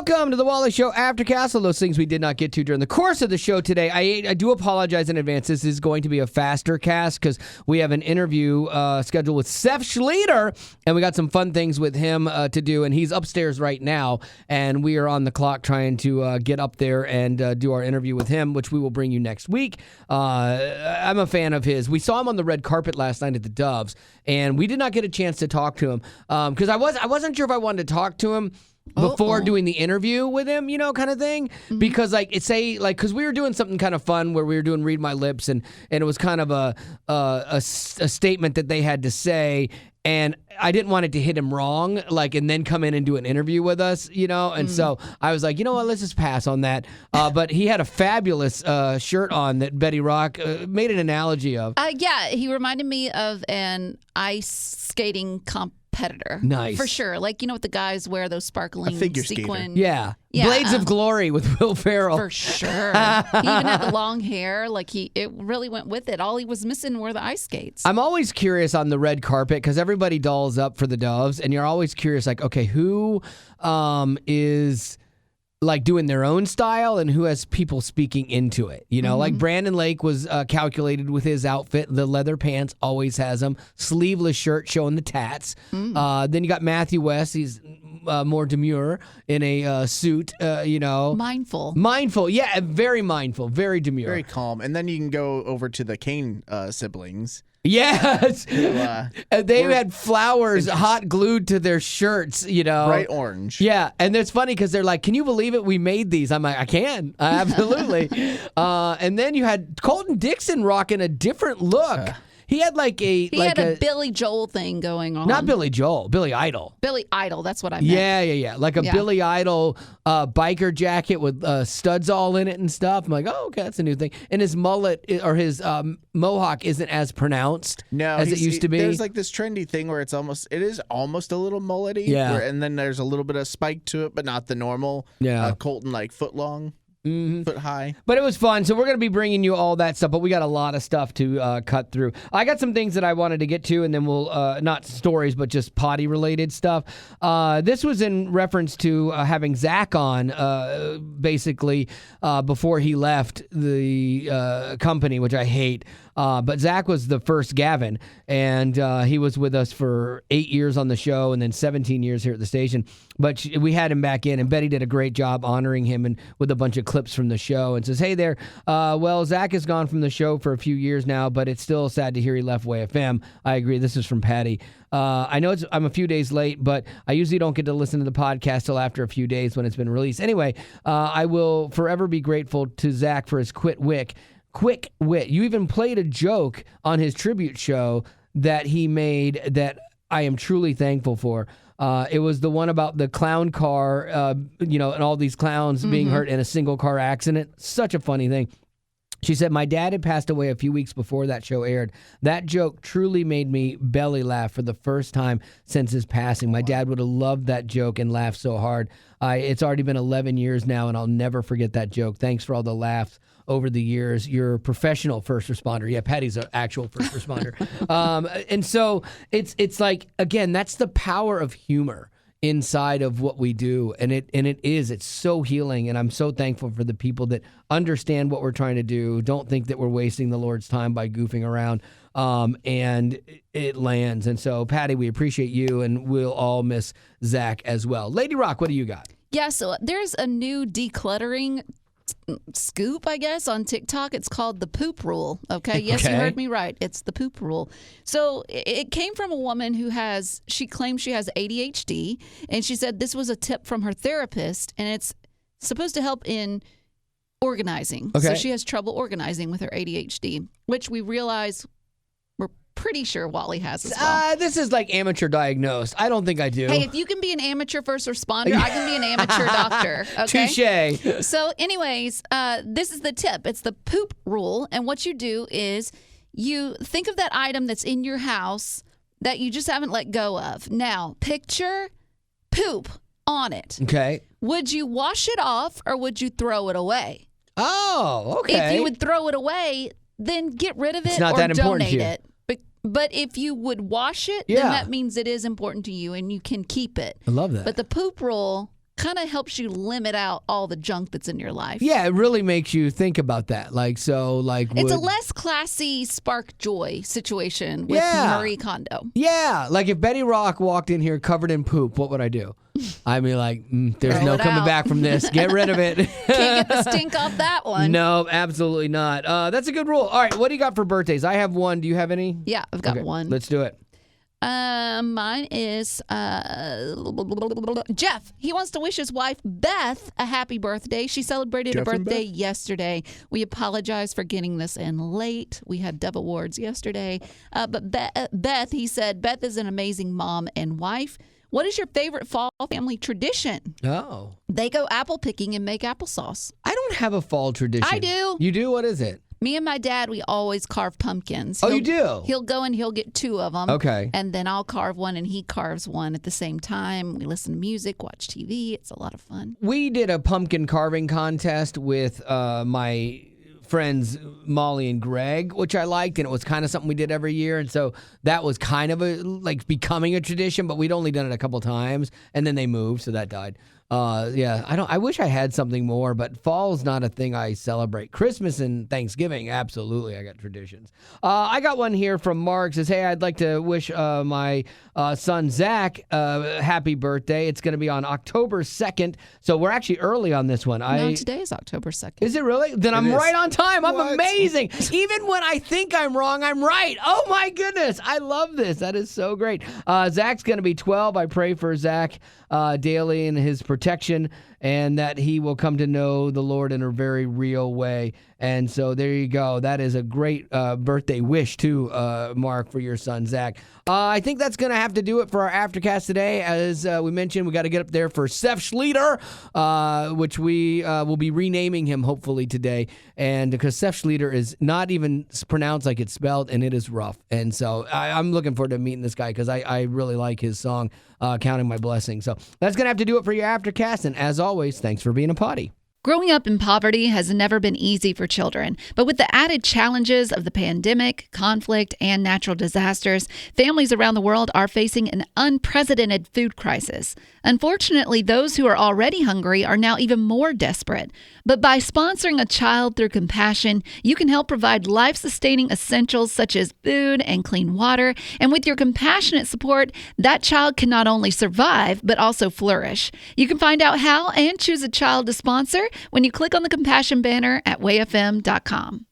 Welcome to the Wally Show Aftercast. All those things we did not get to during the course of the show today. I do apologize in advance. This is going to be a faster cast because we have an interview scheduled with Seth Schleter, and we got some fun things with him to do, and he's upstairs right now, and we are on the clock trying to get up there and do our interview with him, which we will bring you next week. I'm a fan of his. We saw him on the red carpet last night at the Doves, and we did not get a chance to talk to him because I wasn't sure if I wanted to talk to him before doing the interview with him, you know, kind of thing. Mm-hmm. Because because we were doing something kind of fun where we were doing Read My Lips, and it was kind of a statement that they had to say, and I didn't want it to hit him wrong, and then come in and do an interview with us, you know. And so I was like, you know what, let's just pass on that. But he had a fabulous shirt on that Betty Rock made an analogy of. Yeah, he reminded me of an ice skating competitor. Nice. For sure. With the guys wear those sparkling sequin. Yeah. Blades of Glory with Will Ferrell. For sure. He even had the long hair. It really went with it. All he was missing were the ice skates. I'm always curious on the red carpet because everybody dolls up for the Doves, and you're always curious, okay, who is doing their own style and who has people speaking into it. You know, Brandon Lake was calculated with his outfit. The leather pants always has them. Sleeveless shirt showing the tats. Then you got Matthew West. He's more demure in a suit, you know. Mindful. Yeah, very mindful. Very demure. Very calm. And then you can go over to the Kane siblings. Yes. They had flowers hot glued to their shirts, you know. Bright orange. Yeah. And it's funny because they're like, can you believe it? We made these. I'm like, I can. Absolutely. And then you had Colton Dixon rocking a different look. He had He had a Billy Joel thing going on. Not Billy Joel, Billy Idol. Billy Idol, that's what I meant. Yeah. Billy Idol biker jacket with studs all in it and stuff. I'm like, oh, okay, that's a new thing. And his mullet or his mohawk isn't as pronounced as it used to be. There's this trendy thing where it is almost a little mullety. Yeah. And then there's a little bit of spike to it, but not the normal Colton foot long. Foot high. But it was fun, so we're going to be bringing you all that stuff, but we got a lot of stuff to cut through. I got some things that I wanted to get to, and then we'll, not stories, but just potty-related stuff. This was in reference to having Zach on, basically, before he left the company, which I hate. But Zach was the first Gavin, and he was with us for 8 years on the show and then 17 years here at the station. But we had him back in, and Betty did a great job honoring him and with a bunch of clips from the show and says, hey there, well, Zach has gone from the show for a few years now, but it's still sad to hear he left Way FM. I agree. This is from Patty. I know I'm a few days late, but I usually don't get to listen to the podcast till after a few days when it's been released. Anyway, I will forever be grateful to Zach for his quick wit. You even played a joke on his tribute show that he made that I am truly thankful for. It was the one about the clown car, and all these clowns being hurt in a single car accident. Such a funny thing. She said, my dad had passed away a few weeks before that show aired. That joke truly made me belly laugh for the first time since his passing. My dad would have loved that joke and laughed so hard. It's already been 11 years now, and I'll never forget that joke. Thanks for all the laughs over the years. You're a professional first responder. Yeah, Patty's an actual first responder. And so it's again, that's the power of humor inside of what we do, and it's so healing, and I'm so thankful for the people that understand what we're trying to do, don't think that we're wasting the Lord's time by goofing around, and it lands. And so, Patty, we appreciate you, and we'll all miss Zach as well. Lady Rock, what do you got? Yeah, so there's a new decluttering scoop, I guess, on TikTok. It's called the poop rule. Okay. Yes, you heard me right. It's the poop rule. So it came from a woman she claims she has ADHD, and she said this was a tip from her therapist, and it's supposed to help in organizing. Okay. So she has trouble organizing with her ADHD, which we realize we're pretty sure Wally has as well. This is amateur diagnosed. I don't think I do. Hey, if you can be an amateur first responder, I can be an amateur doctor. Okay? Touche. So anyways, this is the tip. It's the poop rule. And what you do is you think of that item that's in your house that you just haven't let go of. Now, picture poop on it. Okay. Would you wash it off or would you throw it away? Oh, okay. If you would throw it away, then get rid of it or donate it. But if you would wash it, then that means it is important to you and you can keep it. I love that. But the poop rule kind of helps you limit out all the junk that's in your life. Yeah, it really makes you think about that. It's a less classy spark joy situation with Marie Kondo. Yeah, like if Betty Rock walked in here covered in poop, what would I do? I'd be like, there's no coming back from this. Get rid of it. Can't get the stink off that one. No, absolutely not. That's a good rule. All right, what do you got for birthdays? I have one. Do you have any? Yeah, I've got one. Let's do it. Mine is Jeff. He wants to wish his wife Beth a happy birthday. She celebrated her birthday yesterday. We apologize for getting this in late. We had Dove Awards yesterday. But Beth, he said, Beth is an amazing mom and wife. What is your favorite fall family tradition? Oh. They go apple picking and make applesauce. I don't have a fall tradition. I do. You do? What is it? Me and my dad, we always carve pumpkins. You do? He'll go and he'll get 2 of them. Okay. And then I'll carve one and he carves one at the same time. We listen to music, watch TV. It's a lot of fun. We did a pumpkin carving contest with my friends Molly and Greg, which I liked, and it was kind of something we did every year, and so that was kind of becoming a tradition, but we'd only done it a couple times, and then they moved, so that died. I wish I had something more, but fall's not a thing I celebrate. Christmas and Thanksgiving, absolutely, I got traditions. I got one here from Mark. Says, hey, I'd like to wish my son Zach happy birthday. It's going to be on October 2nd, so we're actually early on this one. No, today is October 2nd. Is it really? Then I'm right on time. I'm amazing. Even when I think I'm wrong, I'm right. Oh my goodness, I love this. That is so great. Zach's going to be 12. I pray for Zach daily in his protection, and that he will come to know the Lord in a very real way. And so there you go. That is a great birthday wish too, Mark, for your son, Zach. I think that's going to have to do it for our Aftercast today. As we mentioned, we got to get up there for Seth Schleter, which we will be renaming him hopefully today. And because Seth Schleter is not even pronounced like it's spelled, and it is rough. And so I'm looking forward to meeting this guy because I really like his song, Counting My Blessings. So that's going to have to do it for your Aftercast. And as always, thanks for being a potty. Growing up in poverty has never been easy for children, but with the added challenges of the pandemic, conflict, and natural disasters, families around the world are facing an unprecedented food crisis. Unfortunately, those who are already hungry are now even more desperate. But by sponsoring a child through compassion, you can help provide life-sustaining essentials such as food and clean water. And with your compassionate support, that child can not only survive, but also flourish. You can find out how and choose a child to sponsor when you click on the compassion banner at wayfm.com.